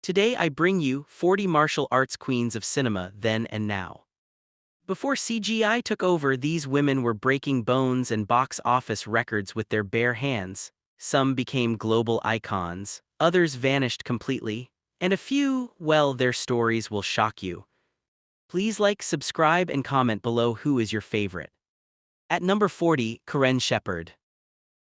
Today I bring you 40 martial arts queens of cinema then and now. Before CGI took over, these women were breaking bones and box office records with their bare hands. Some became global icons, others vanished completely, and a few, well, their stories will shock you. Please like, subscribe, and comment below who is your favorite. At number 40, Karen Sheperd.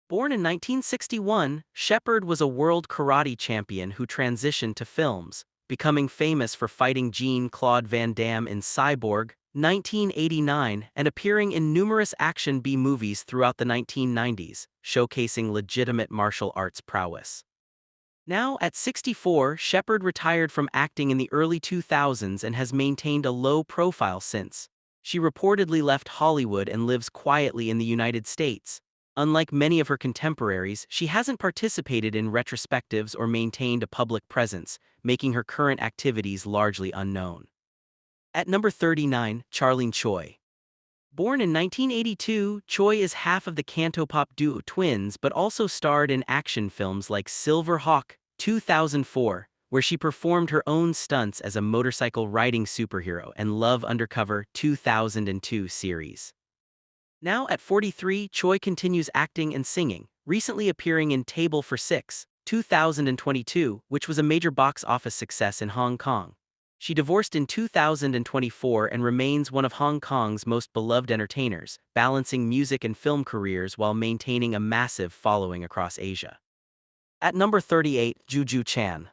Born in 1961, Sheperd was a world karate champion who transitioned to films, becoming famous for fighting Jean-Claude Van Damme in Cyborg, 1989, and appearing in numerous action B-movies throughout the 1990s, showcasing legitimate martial arts prowess. Now, at 64, Sheperd retired from acting in the early 2000s and has maintained a low profile since. She reportedly left Hollywood and lives quietly in the United States. Unlike many of her contemporaries, she hasn't participated in retrospectives or maintained a public presence, making her current activities largely unknown. At number 39, Charlene Choi. Born in 1982, Choi is half of the Cantopop duo Twins but also starred in action films like Silver Hawk, 2004, where she performed her own stunts as a motorcycle riding superhero, and Love Undercover, 2002 series. Now at 43, Choi continues acting and singing, recently appearing in Table for Six, 2022, which was a major box office success in Hong Kong. She divorced in 2024 and remains one of Hong Kong's most beloved entertainers, balancing music and film careers while maintaining a massive following across Asia. At number 38, JuJu Chan.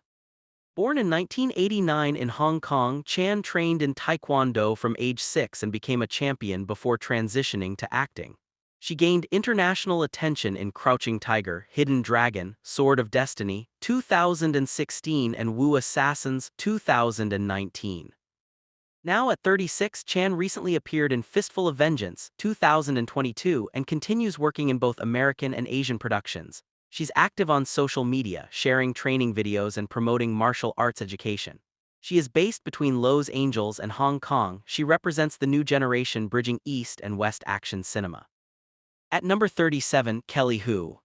Born in 1989 in Hong Kong, Chan trained in Taekwondo from age 6 and became a champion before transitioning to acting. She gained international attention in Crouching Tiger, Hidden Dragon, Sword of Destiny, 2016, and Wu Assassins, 2019. Now at 36, Chan recently appeared in Fistful of Vengeance, 2022, and continues working in both American and Asian productions. She's active on social media, sharing training videos and promoting martial arts education. She is based between Los Angeles and Hong Kong. She represents the new generation bridging East and West action cinema. At number 37, Kelly Hu.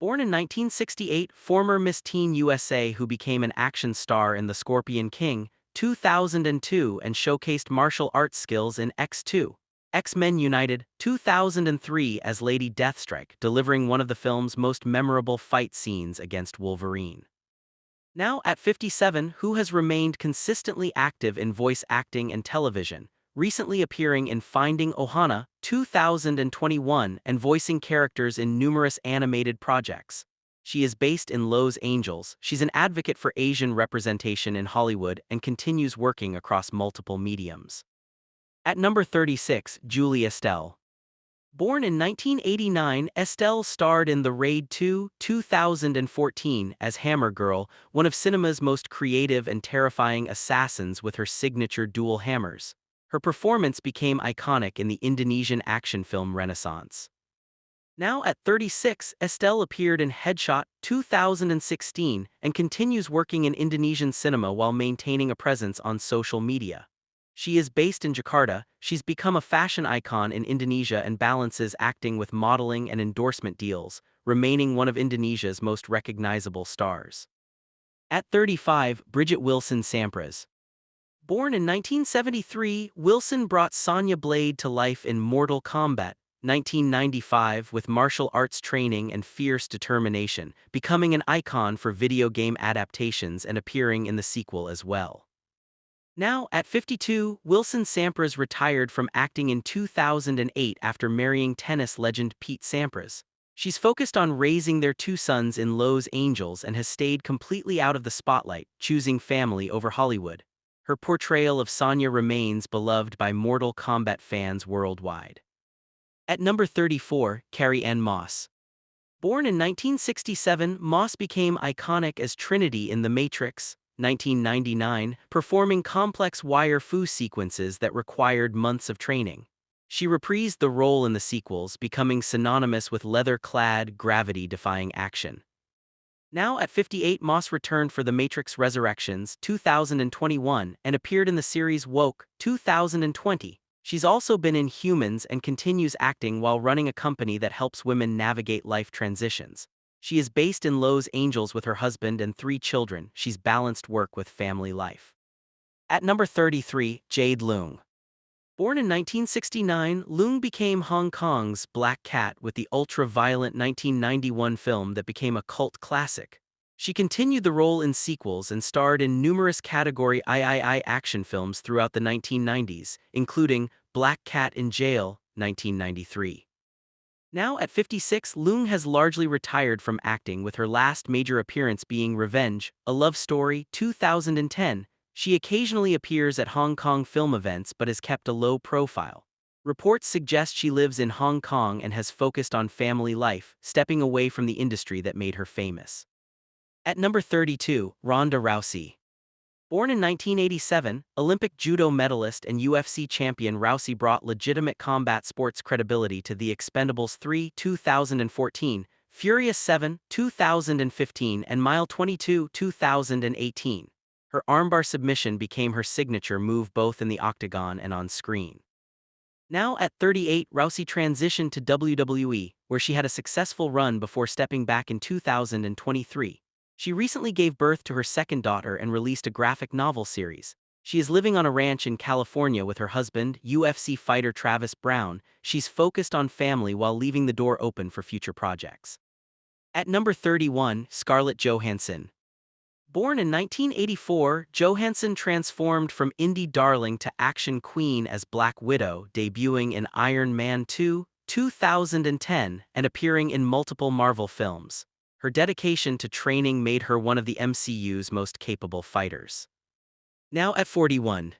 Born in 1968, former Miss Teen USA who became an action star in The Scorpion King, 2002, and showcased martial arts skills in X2. X-Men United, 2003 as Lady Deathstrike, delivering one of the film's most memorable fight scenes against Wolverine. Now at 57, Hu has remained consistently active in voice acting and television, recently appearing in Finding Ohana, 2021, and voicing characters in numerous animated projects. She is based in Los Angeles. She's an advocate for Asian representation in Hollywood and continues working across multiple mediums. At number 36, Julie Estelle. Born in 1989, Estelle starred in The Raid 2, 2014 as Hammer Girl, one of cinema's most creative and terrifying assassins with her signature dual hammers. Her performance became iconic in the Indonesian action film renaissance. Now at 36, Estelle appeared in Headshot, 2016, and continues working in Indonesian cinema while maintaining a presence on social media. She is based in Jakarta. She's become a fashion icon in Indonesia and balances acting with modeling and endorsement deals, remaining one of Indonesia's most recognizable stars. At 35, Bridgette Wilson-Sampras. Born in 1973, Wilson brought Sonya Blade to life in Mortal Kombat, 1995, with martial arts training and fierce determination, becoming an icon for video game adaptations and appearing in the sequel as well. Now, at 52, Wilson-Sampras retired from acting in 2008 after marrying tennis legend Pete Sampras. She's focused on raising their 2 sons in Los Angeles and has stayed completely out of the spotlight, choosing family over Hollywood. Her portrayal of Sonya remains beloved by Mortal Kombat fans worldwide. At number 34, Carrie-Anne Moss. Born in 1967, Moss became iconic as Trinity in The Matrix, 1999, performing complex wire-fu sequences that required months of training. She reprised the role in the sequels, becoming synonymous with leather-clad, gravity-defying action. Now at 58, Moss returned for The Matrix Resurrections, 2021, and appeared in the series Woke, 2020. She's also been in Humans and continues acting while running a company that helps women navigate life transitions. She is based in Los Angeles with her husband and 3 children. She's balanced work with family life. At number 33, Jade Leung. Born in 1969, Leung became Hong Kong's Black Cat with the ultra-violent 1991 film that became a cult classic. She continued the role in sequels and starred in numerous category III action films throughout the 1990s, including Black Cat in Jail, 1993. Now at 56, Leung has largely retired from acting, with her last major appearance being Revenge, a Love Story, 2010. She occasionally appears at Hong Kong film events but has kept a low profile. Reports suggest she lives in Hong Kong and has focused on family life, stepping away from the industry that made her famous. At number 32, Ronda Rousey. Born in 1987, Olympic judo medalist and UFC champion Rousey brought legitimate combat sports credibility to The Expendables 3, 2014, Furious 7, 2015, and Mile 22, 2018. Her armbar submission became her signature move both in the octagon and on screen. Now at 38, Rousey transitioned to WWE, where she had a successful run before stepping back in 2023. She recently gave birth to her second daughter and released a graphic novel series. She is living on a ranch in California with her husband, UFC fighter Travis Browne. She's focused on family while leaving the door open for future projects. At number 31, Scarlett Johansson. Born in 1984, Johansson transformed from indie darling to action queen as Black Widow, debuting in Iron Man 2, 2010, and appearing in multiple Marvel films. Her dedication to training made her one of the MCU's most capable fighters. Now at 41.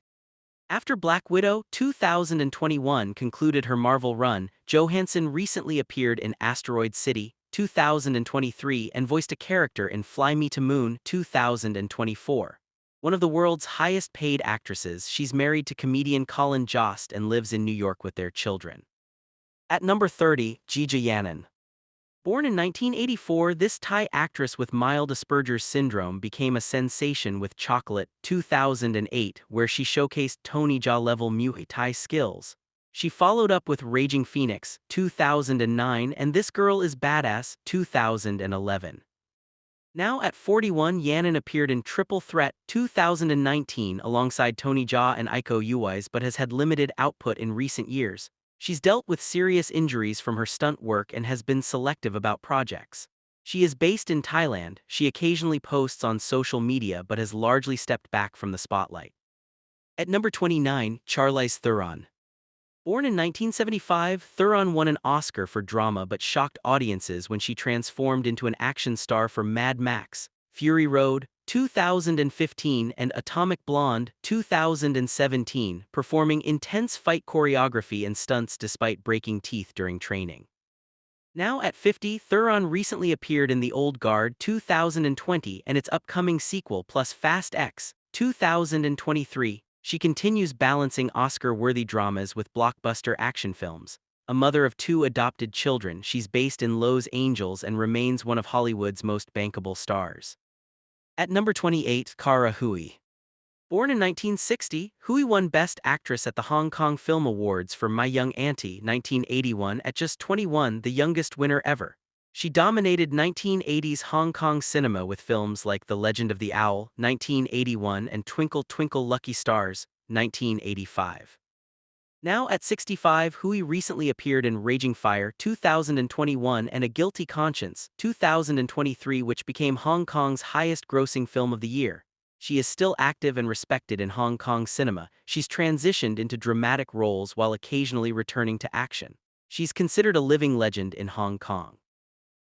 After Black Widow 2021 concluded her Marvel run, Johansson recently appeared in Asteroid City 2023 and voiced a character in Fly Me to Moon 2024. One of the world's highest-paid actresses, she's married to comedian Colin Jost and lives in New York with their children. At number 30, Jeeja Yanin. Born in 1984, this Thai actress with mild Asperger's syndrome became a sensation with Chocolate 2008, where she showcased Tony Jaa-level Muay Thai skills. She followed up with Raging Phoenix 2009 and This Girl Is Badass 2011. Now at 41, Yanin appeared in Triple Threat 2019 alongside Tony Jaa and Iko Uwais but has had limited output in recent years. She's dealt with serious injuries from her stunt work and has been selective about projects. She is based in Thailand. She occasionally posts on social media but has largely stepped back from the spotlight. At number 29, Charlize Theron. Born in 1975, Theron won an Oscar for drama but shocked audiences when she transformed into an action star for Mad Max, Fury Road, 2015 and Atomic Blonde 2017, performing intense fight choreography and stunts despite breaking teeth during training. Now at 50, Theron recently appeared in The Old Guard 2020 and its upcoming sequel plus Fast X 2023. She continues balancing Oscar-worthy dramas with blockbuster action films. A mother of 2 adopted children, she's based in Los Angeles and remains one of Hollywood's most bankable stars. At number 28, Cara Hui. Born in 1960, Hui won Best Actress at the Hong Kong Film Awards for My Young Auntie 1981 at just 21, the youngest winner ever. She dominated 1980s Hong Kong cinema with films like The Legend of the Owl 1981 and Twinkle Twinkle Lucky Stars 1985. Now at 65, Hui recently appeared in Raging Fire 2021 and A Guilty Conscience 2023, which became Hong Kong's highest-grossing film of the year. She is still active and respected in Hong Kong cinema. She's transitioned into dramatic roles while occasionally returning to action. She's considered a living legend in Hong Kong.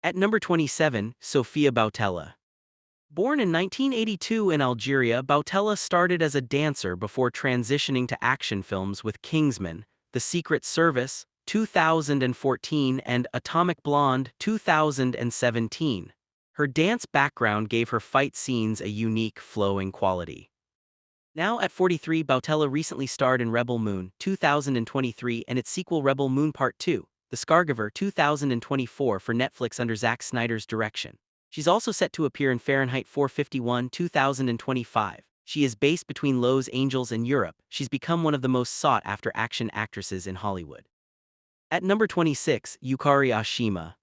At number 27, Sofia Boutella. Born in 1982 in Algeria, Boutella started as a dancer before transitioning to action films with Kingsman, The Secret Service, 2014, and Atomic Blonde, 2017. Her dance background gave her fight scenes a unique, flowing quality. Now at 43, Boutella recently starred in Rebel Moon, 2023, and its sequel Rebel Moon Part 2, The Scargiver, 2024 for Netflix under Zack Snyder's direction. She's also set to appear in Fahrenheit 451 2025. She is based between Los Angeles and Europe. She's become one of the most sought-after action actresses in Hollywood. At number 26, Yukari Oshima.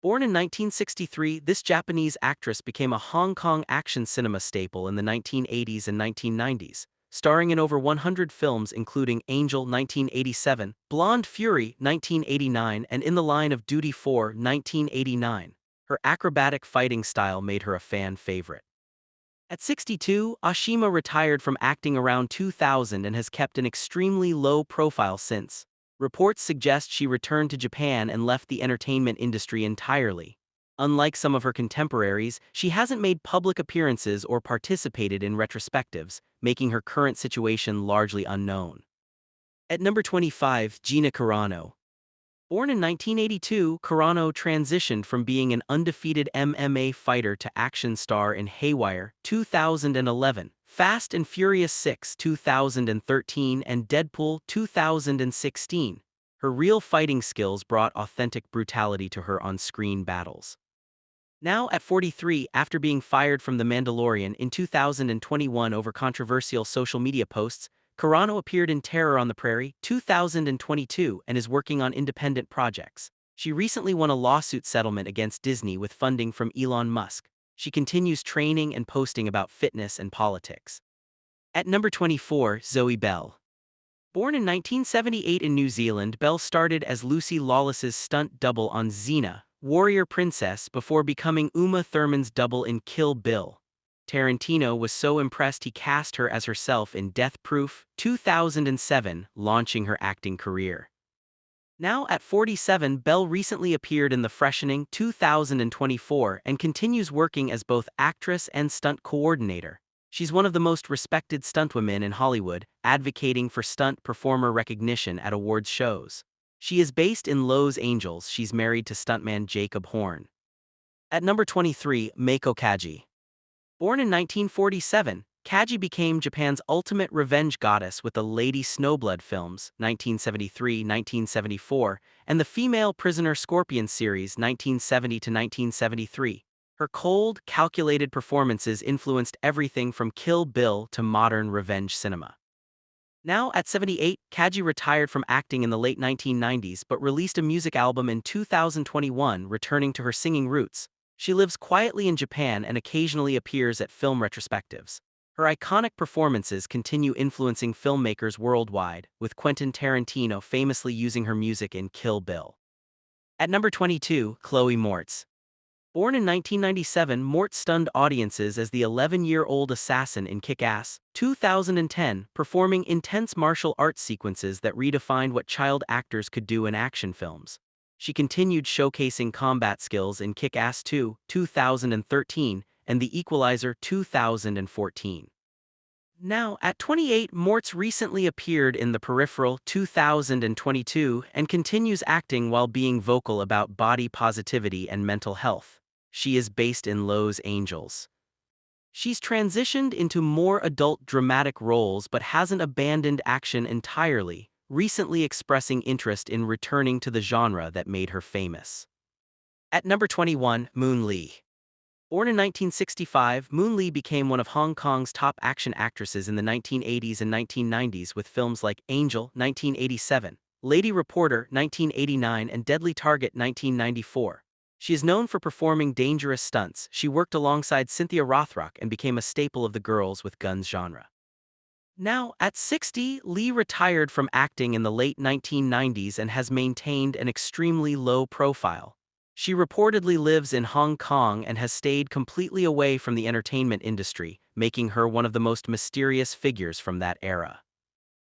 Born in 1963, this Japanese actress became a Hong Kong action cinema staple in the 1980s and 1990s, starring in over 100 films including Angel 1987, Blonde Fury 1989, and In the Line of Duty 4 1989. Her acrobatic fighting style made her a fan favorite. At 62, Oshima retired from acting around 2000 and has kept an extremely low profile since. Reports suggest she returned to Japan and left the entertainment industry entirely. Unlike some of her contemporaries, she hasn't made public appearances or participated in retrospectives, making her current situation largely unknown. At number 25, Gina Carano. Born in 1982, Carano transitioned from being an undefeated MMA fighter to action star in Haywire 2011, Fast and Furious 6 2013, and Deadpool 2016. Her real fighting skills brought authentic brutality to her on-screen battles. Now at 43, after being fired from The Mandalorian in 2021 over controversial social media posts, Carano appeared in Terror on the Prairie 2022 and is working on independent projects. She recently won a lawsuit settlement against Disney with funding from Elon Musk. She continues training and posting about fitness and politics. At number 24, Zoe Bell. Born in 1978 in New Zealand, Bell started as Lucy Lawless's stunt double on Xena, Warrior Princess, before becoming Uma Thurman's double in Kill Bill. Tarantino was so impressed he cast her as herself in Death Proof 2007, launching her acting career. Now at 47, Bell recently appeared in The Freshening 2024 and continues working as both actress and stunt coordinator. She's one of the most respected stuntwomen in Hollywood, advocating for stunt performer recognition at awards shows. She is based in Los Angeles. She's married to stuntman Jacob Horn. At number 23, Meiko Kaji. Born in 1947, Kaji became Japan's ultimate revenge goddess with the Lady Snowblood films 1973-1974 and the Female Prisoner Scorpion series 1970-1973. Her cold, calculated performances influenced everything from Kill Bill to modern revenge cinema. Now at 78, Kaji retired from acting in the late 1990s but released a music album in 2021, returning to her singing roots. She lives quietly in Japan and occasionally appears at film retrospectives. Her iconic performances continue influencing filmmakers worldwide, with Quentin Tarantino famously using her music in Kill Bill. At number 22, Chloë Moretz. Born in 1997, Moretz stunned audiences as the 11-year-old assassin in Kick-Ass 2010, performing intense martial arts sequences that redefined what child actors could do in action films. She continued showcasing combat skills in Kick-Ass 2, 2013, and The Equalizer 2014. Now, at 28, Moretz recently appeared in The Peripheral 2022 and continues acting while being vocal about body positivity and mental health. She is based in Los Angeles. She's transitioned into more adult dramatic roles but hasn't abandoned action entirely, recently expressing interest in returning to the genre that made her famous. At number 21, Moon Lee. Born in 1965, Moon Lee became one of Hong Kong's top action actresses in the 1980s and 1990s with films like Angel 1987, Lady Reporter 1989, and Deadly Target 1994. She is known for performing dangerous stunts. She worked alongside Cynthia Rothrock and became a staple of the girls with guns genre. Now, at 60, Lee retired from acting in the late 1990s and has maintained an extremely low profile. She reportedly lives in Hong Kong and has stayed completely away from the entertainment industry, making her one of the most mysterious figures from that era.